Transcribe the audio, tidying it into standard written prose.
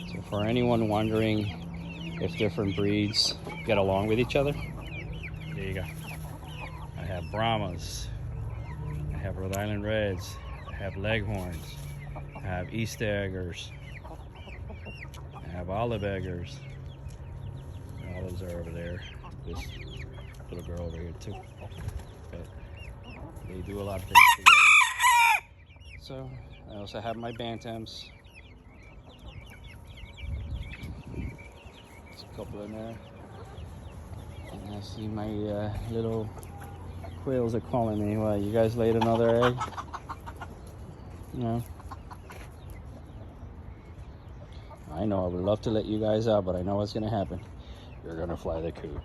So for anyone wondering if different breeds get along with each other, there you go. I have Brahmas, I have Rhode Island Reds, I have Leghorns, I have East Eggers, I have Olive Eggers. The olives are over there. This little girl over here too. But they do a lot of things together. So I also have my Bantams. There's a couple in there. And I see my little quails are calling me. What, you guys laid another egg? No? I know, I would love to let you guys out, but I know what's gonna happen. You're gonna fly the coop.